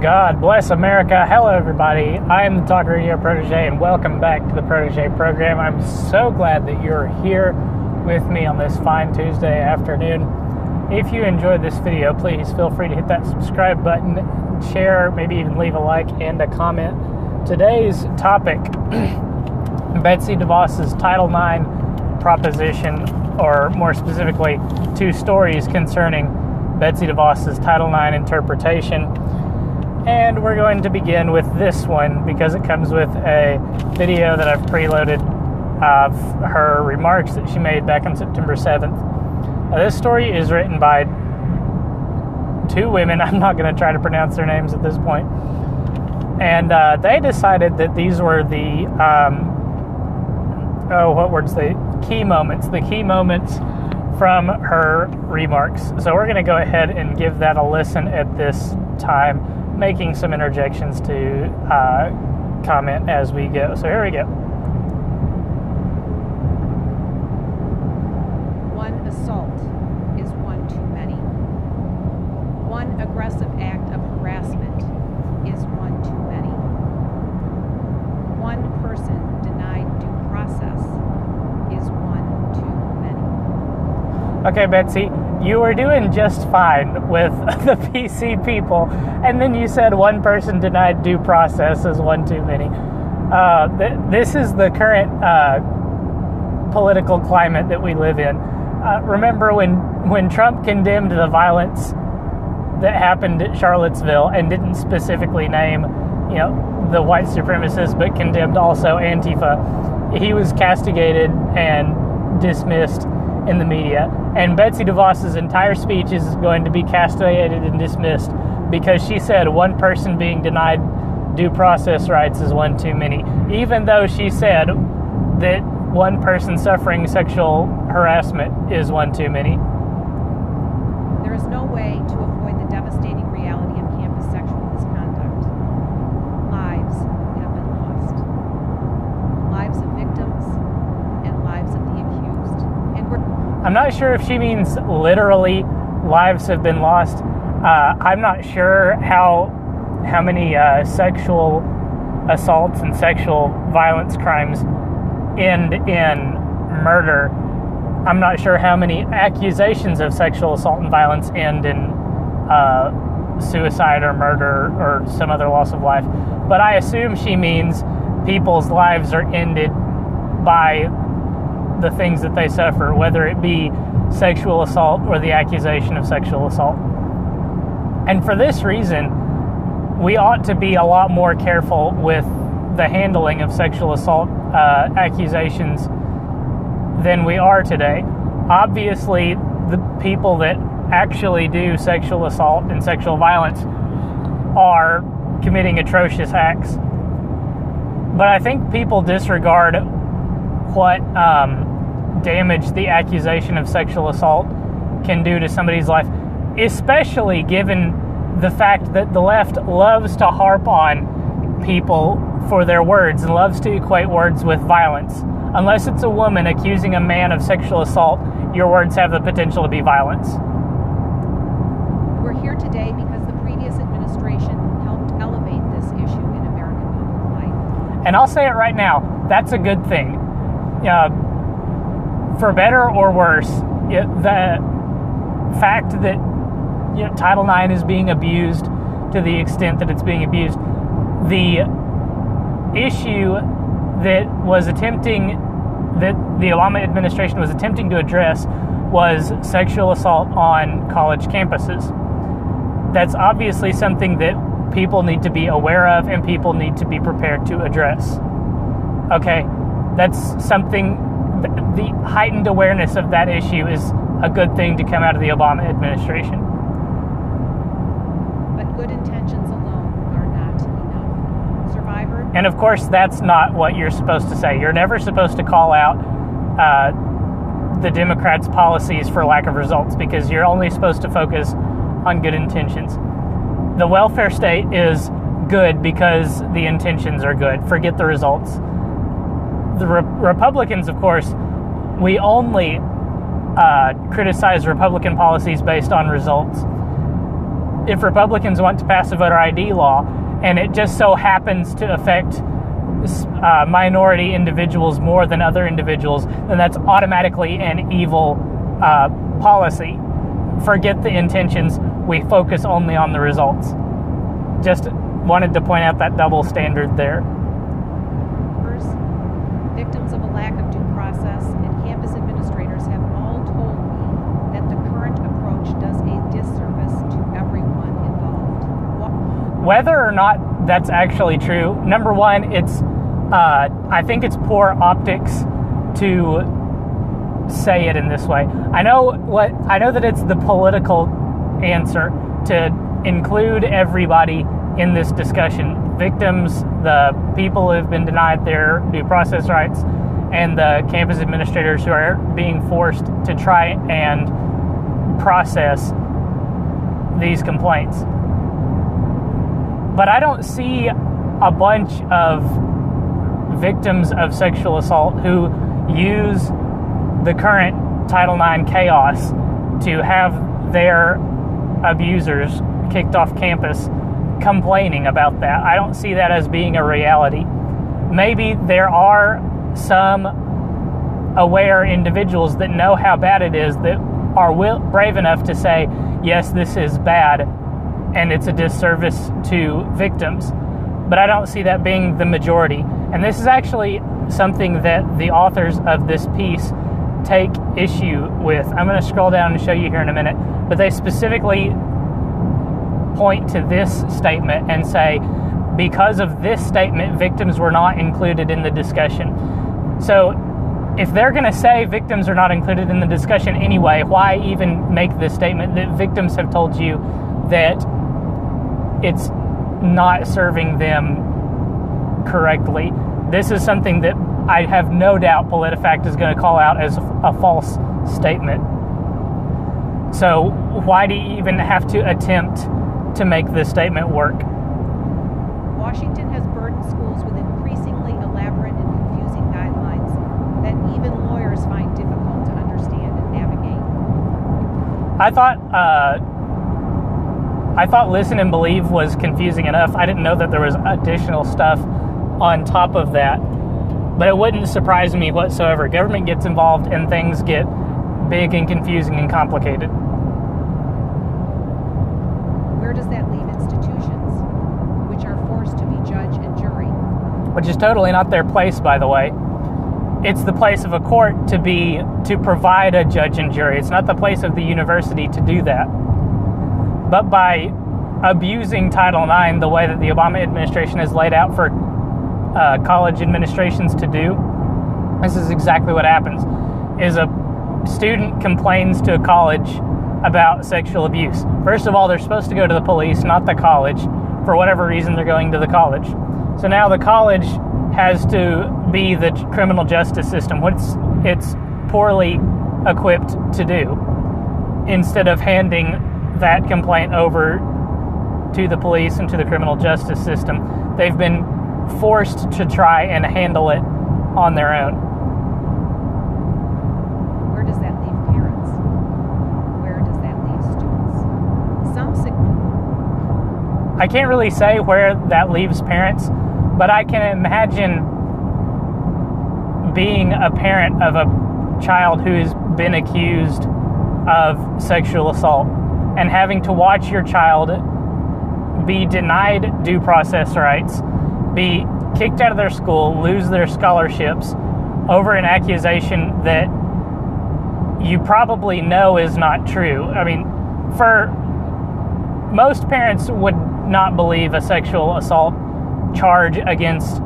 God bless America. Hello, everybody. I am the Talk Radio Protege, and welcome back to the Protege program. I'm so glad that you're here with me on this fine Tuesday afternoon. If you enjoyed this video, please feel free to hit that subscribe button, share, maybe even leave a like and a comment. Today's topic, Betsy DeVos's Title IX proposition, or more specifically, 2 stories concerning Betsy DeVos's Title IX interpretation. And we're going to begin with this one because it comes with a video that I've preloaded of her remarks that she made back on September 7th. This story is written by 2 women. I'm not going to try to pronounce their names at this point. And they decided that these were the, key moments. The key moments from her remarks. So we're going to go ahead and give that a listen at this time, making some interjections to comment as we go. So here we go. One assault is one too many. One aggressive act of harassment is one too many. One person denied due process is one too many. Okay, Betsy, you were doing just fine with the PC people, and then you said one person denied due process is one too many. This is the current political climate that we live in. Remember when Trump condemned the violence that happened at Charlottesville and didn't specifically name, the white supremacists, but condemned also Antifa, he was castigated and dismissed in the media. And Betsy DeVos's entire speech is going to be castigated and dismissed because she said one person being denied due process rights is one too many, even though she said that one person suffering sexual harassment is one too many. There is no way to avoid the devastating reality of campus sexual misconduct. Lives have been lost. Lives of victims and lives of the accused. And I'm not sure if she means literally lives have been lost. I'm not sure how many sexual assaults and sexual violence crimes end in murder. I'm not sure how many accusations of sexual assault and violence end in suicide or murder or some other loss of life. But I assume she means people's lives are ended by the things that they suffer, whether it be sexual assault or the accusation of sexual assault. And for this reason, we ought to be a lot more careful with the handling of sexual assault accusations than we are today. Obviously, the people that actually do sexual assault and sexual violence are committing atrocious acts. But I think people disregard what damage the accusation of sexual assault can do to somebody's life, especially given the fact that the left loves to harp on people for their words and loves to equate words with violence. Unless it's a woman accusing a man of sexual assault, your words have the potential to be violence. We're here today because the previous administration helped elevate this issue in American public life. And I'll say it right now, that's a good thing. For better or worse, the fact that Title IX is being abused to the extent that it's being abused, the issue that the Obama administration was attempting to address was sexual assault on college campuses. That's obviously something that people need to be aware of and people need to be prepared to address. Okay, that's something, the heightened awareness of that issue is a good thing to come out of the Obama administration. But good intentions alone are not enough. Survivor. And of course, that's not what you're supposed to say. You're never supposed to call out the Democrats' policies for lack of results, because you're only supposed to focus on good intentions. The welfare state is good because the intentions are good. Forget the results. The Republicans, of course, we only criticize Republican policies based on results. if Republicans want to pass a voter ID law and it just so happens to affect minority individuals more than other individuals, then that's automatically an evil policy. Forget the intentions. We focus only on the results. Just wanted to point out that double standard there. Victims of a lack of due process and campus administrators have all told me that the current approach does a disservice to everyone involved. Whether or not that's actually true, number one, I think it's poor optics to say it in this way. I know that it's the political answer to include everybody in this discussion. Victims, the people who have been denied their due process rights, and the campus administrators who are being forced to try and process these complaints. But I don't see a bunch of victims of sexual assault who use the current Title IX chaos to have their abusers kicked off campus complaining about that. I don't see that as being a reality. Maybe there are some aware individuals that know how bad it is that are brave enough to say, yes, this is bad and it's a disservice to victims. But I don't see that being the majority. And this is actually something that the authors of this piece take issue with. I'm going to scroll down and show you here in a minute. But they specifically point to this statement and say, because of this statement, victims were not included in the discussion. So if they're going to say victims are not included in the discussion anyway, why even make this statement that victims have told you that it's not serving them correctly? This is something that I have no doubt PolitiFact is going to call out as a false statement. So why do you even have to attempt to make this statement work? Washington has burdened schools with increasingly elaborate and confusing guidelines that even lawyers find difficult to understand and navigate. I thought Listen and Believe was confusing enough. I didn't know that there was additional stuff on top of that. But it wouldn't surprise me whatsoever. Government gets involved and things get big and confusing and complicated. Where does that leave institutions, which are forced to be judge and jury? Which is totally not their place, by the way. It's the place of a court to provide a judge and jury. It's not the place of the university to do that. But by abusing Title IX the way that the Obama administration has laid out for college administrations to do, this is exactly what happens. Is a student complains to a college about sexual abuse. First of all, they're supposed to go to the police, not the college. For whatever reason, they're going to the college. So now the college has to be the criminal justice system, which it's poorly equipped to do. Instead of handing that complaint over to the police and to the criminal justice system, they've been forced to try and handle it on their own. Where does that leave parents? Where does that leave students? I can't really say where that leaves parents, but I can imagine being a parent of a child who has been accused of sexual assault and having to watch your child be denied due process rights, be kicked out of their school, lose their scholarships over an accusation that you probably know is not true. I mean, for most parents would not believe a sexual assault charge against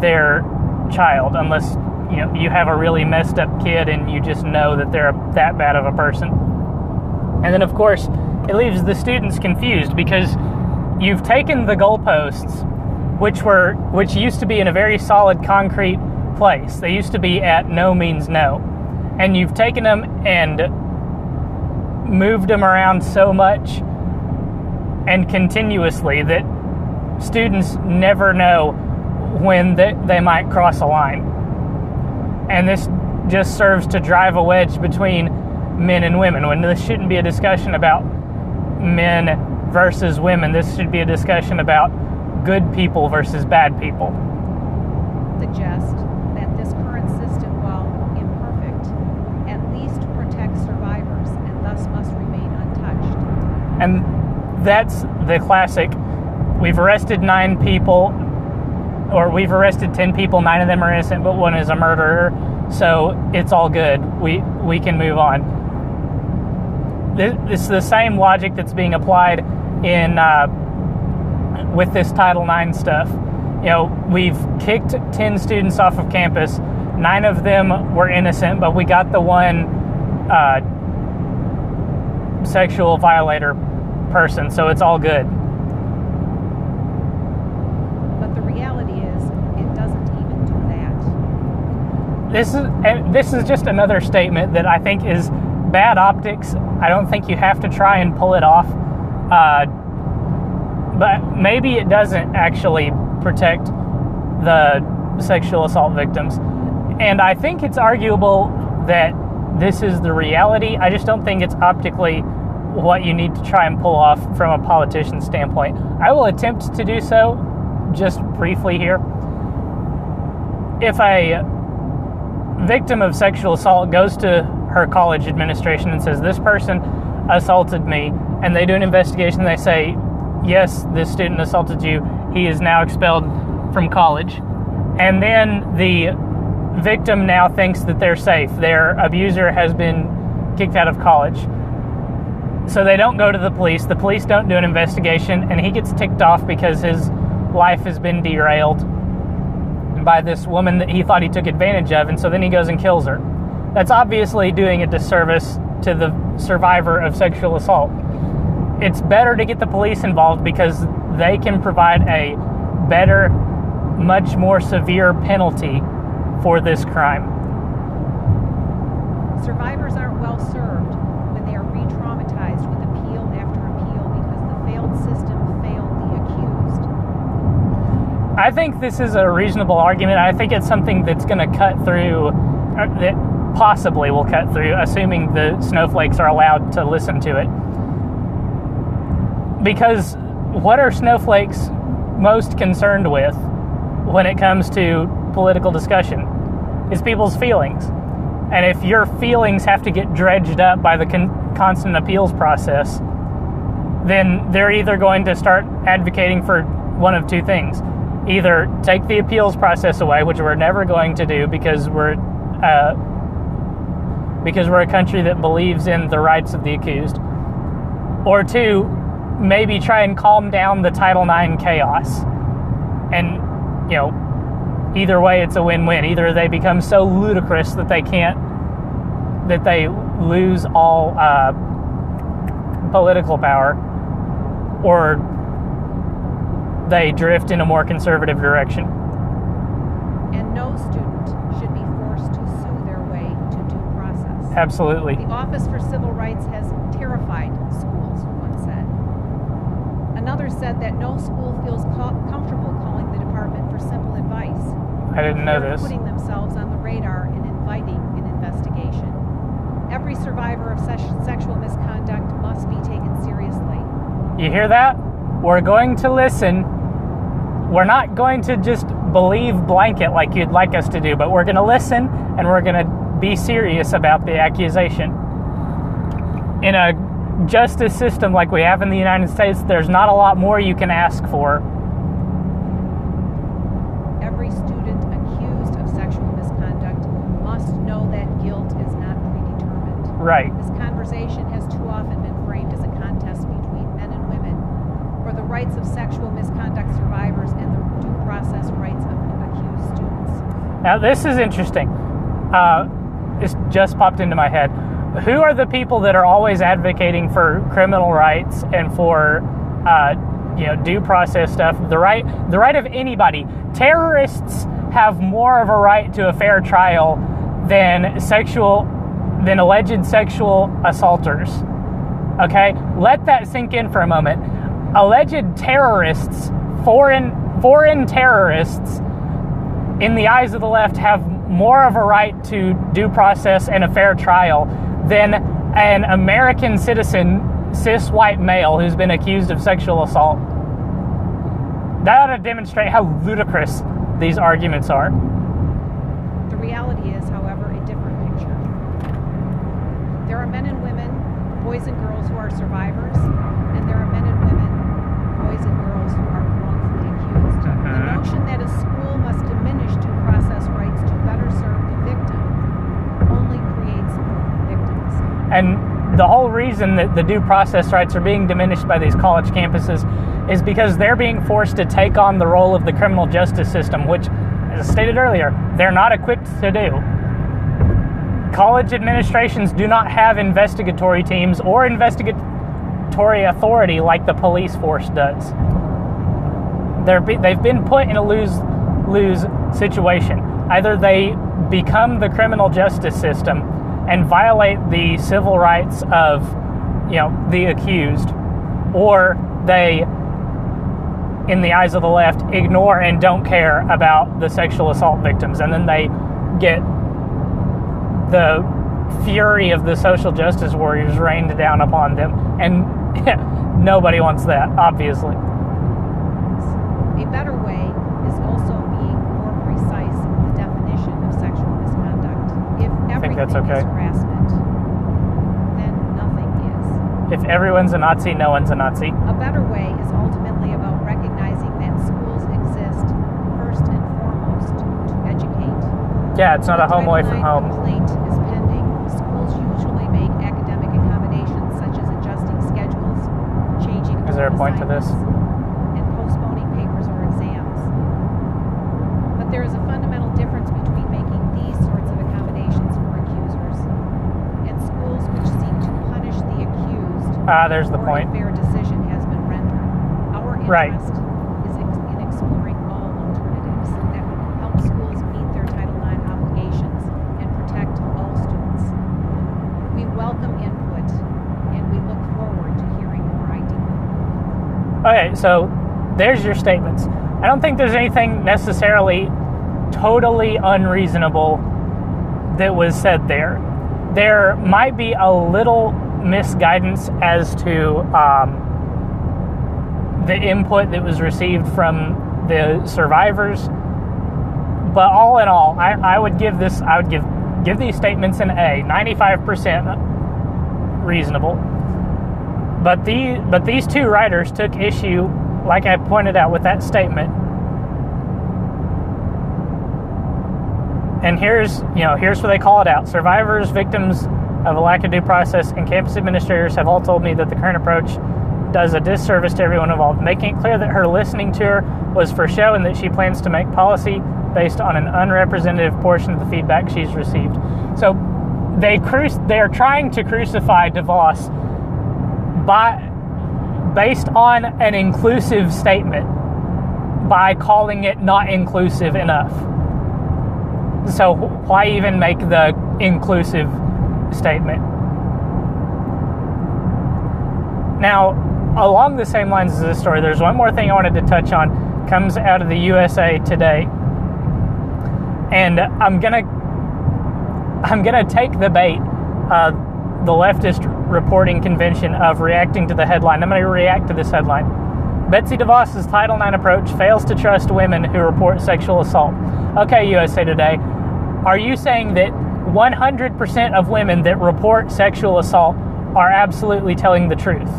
their child unless you have a really messed up kid and you just know that they're that bad of a person. And then of course it leaves the students confused because you've taken the goalposts, which used to be in a very solid concrete place. They used to be at no means no. And you've taken them and moved them around so much and continuously that students never know when they might cross a line. And this just serves to drive a wedge between men and women, when this shouldn't be a discussion about men versus women. This should be a discussion about good people versus bad people. Suggest that this current system, while imperfect, at least protects survivors and thus must remain untouched. And that's the classic, we've arrested 9 people, or we've arrested 10 people, 9 of them are innocent, but 1 is a murderer, so it's all good. We can move on. This is the same logic that's being applied in with this Title IX stuff. You know, we've kicked 10 students off of campus. 9 of them were innocent, but we got the 1 sexual violator person, so it's all good. But the reality is, it doesn't even do that. This is just another statement that I think is bad optics. I don't think you have to try and pull it off. But maybe it doesn't actually protect the sexual assault victims. And I think it's arguable that this is the reality. I just don't think it's optically what you need to try and pull off from a politician's standpoint. I will attempt to do so just briefly here. If a victim of sexual assault goes to her college administration and says, this person assaulted me, and they do an investigation, they say, yes, this student assaulted you, he is now expelled from college, and then the victim now thinks that they're safe, their abuser has been kicked out of college, so they don't go to the police don't do an investigation, and he gets ticked off because his life has been derailed by this woman that he thought he took advantage of, and so then he goes and kills her. That's obviously doing a disservice to the survivor of sexual assault. It's better to get the police involved because they can provide a better, much more severe penalty for this crime. Survivors aren't well served when they are re-traumatized with appeal after appeal because the failed system failed the accused. I think this is a reasonable argument. I think it's something that's going to cut through, that possibly will cut through, assuming the Snowflakes are allowed to listen to it. Because what are Snowflakes most concerned with when it comes to political discussion? Is people's feelings. And if your feelings have to get dredged up by the constant appeals process, then they're either going to start advocating for one of 2 things. Either take the appeals process away, which we're never going to do because we're a country that believes in the rights of the accused, or 2, maybe try and calm down the Title IX chaos. And, you know, either way, it's a win-win. Either they become so ludicrous that they lose all political power, or they drift in a more conservative direction. And no student should be forced to sue their way to due process. Absolutely. The Office for Civil Rights has terrified schools, one said. Another said that no school feels comfortable calling the department for simple advice. I didn't know this. Putting themselves on the radar and inviting an investigation. Every survivor of sexual misconduct must be taken seriously. You hear that? We're going to listen. We're not going to just believe blanket like you'd like us to do, but we're going to listen and we're going to be serious about the accusation. In a justice system like we have in the United States, there's not a lot more you can ask for. Every student accused of sexual misconduct must know that guilt is not predetermined. Right. This conversation has too often been framed as a contest between men and women, for the rights of sexual misconduct survivors and the due process rights of accused students. Now, this is interesting. This just popped into my head. Who are the people that are always advocating for criminal rights and for, due process stuff? The right of anybody. Terrorists have more of a right to a fair trial than alleged sexual assaulters. Okay, let that sink in for a moment. Alleged terrorists, foreign terrorists, in the eyes of the left, have more of a right to due process and a fair trial than an American citizen cis white male who's been accused of sexual assault. That ought to demonstrate how ludicrous these arguments are. The reality is, however, a different picture. There are men and women, boys and girls who are survivors, and there are men and women, boys and girls who are wrongfully accused. The notion that a school must diminish due process rights to better serve the victim only creates victims. And the whole reason that the due process rights are being diminished by these college campuses is because they're being forced to take on the role of the criminal justice system, which, as stated earlier, they're not equipped to do. College administrations do not have investigatory teams or investigatory authority like the police force does. They've been put in a lose-lose situation. Either they become the criminal justice system and violate the civil rights of, the accused, or they, in the eyes of the left, ignore and don't care about the sexual assault victims, and then they get the fury of the social justice warriors rained down upon them, and nobody wants that, obviously. A better way is also being more precise in the definition of sexual misconduct. If everything that's okay. is harassment, then nothing is. If everyone's a Nazi, no one's a Nazi. A better way is ultimately about recognizing that schools exist first and foremost to educate. Yeah, it's not a home away from home. Complaint is pending. Schools usually make academic accommodations such as adjusting schedules, changing Is there a point to this? and postponing papers or exams. But there is a fundamental difference between making these sorts of accommodations for accusers and schools which seek to punish the accused There's the before point. a fair decision has been rendered. Our Right. interest is in exploring all alternatives that would help schools meet their Title IX obligations and protect all students. We welcome input, and we look forward to hearing more ideas. Okay, so there's your statements. I don't think there's anything necessarily totally unreasonable that was said there. There might be a little misguidance as to the input that was received from the survivors, but all in all, I would give these statements an A, 95% reasonable. But these two writers took issue, like I pointed out, with that statement. And here's where they call it out. Survivors, victims of a lack of due process, and campus administrators have all told me that the current approach does a disservice to everyone involved, making it clear that her listening to her was for show and that she plans to make policy based on an unrepresentative portion of the feedback she's received. So they're trying to crucify DeVos based on an inclusive statement by calling it not inclusive enough. So why even make the inclusive statement? Now, along the same lines as this story, there's one more thing I wanted to touch on. Comes out of the USA Today, and I'm gonna take the bait, the leftist reporting convention of reacting to the headline. I'm gonna react to this headline. Betsy DeVos's Title IX approach fails to trust women who report sexual assault. Okay, USA Today, are you saying that 100% of women that report sexual assault are absolutely telling the truth?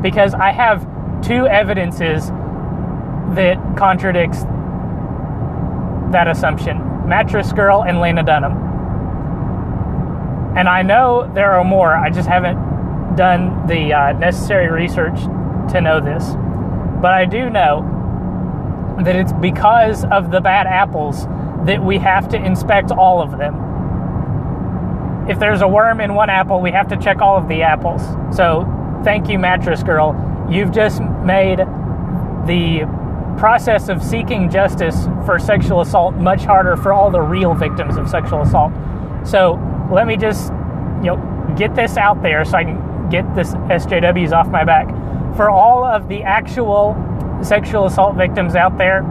Because I have two evidences that contradicts that assumption. Mattress Girl and Lena Dunham. And I know there are more. I just haven't done the necessary research to know this. But I do know that it's because of the bad apples that we have to inspect all of them. If there's a worm in one apple, we have to check all of the apples. So thank you, Mattress Girl. You've just made the process of seeking justice for sexual assault much harder for all the real victims of sexual assault. So let me just get this out there so I can get this SJWs off my back. For all of the actual sexual assault victims out there,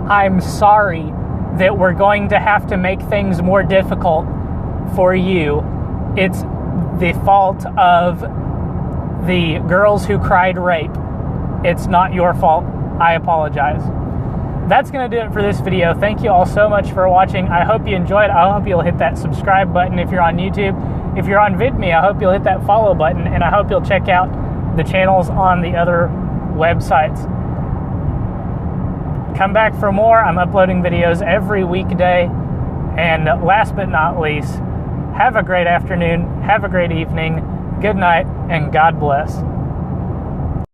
I'm sorry that we're going to have to make things more difficult for you. It's the fault of the girls who cried rape, it's not your fault. I apologize. That's going to do it for this video. Thank you all so much for watching. I hope you enjoyed. I hope you'll hit that subscribe button if you're on YouTube. If you're on VidMe, I hope you'll hit that follow button, and I hope you'll check out the channels on the other websites. Come back for more. I'm uploading videos every weekday. And last but not least, have a great afternoon, have a great evening, good night, and God bless.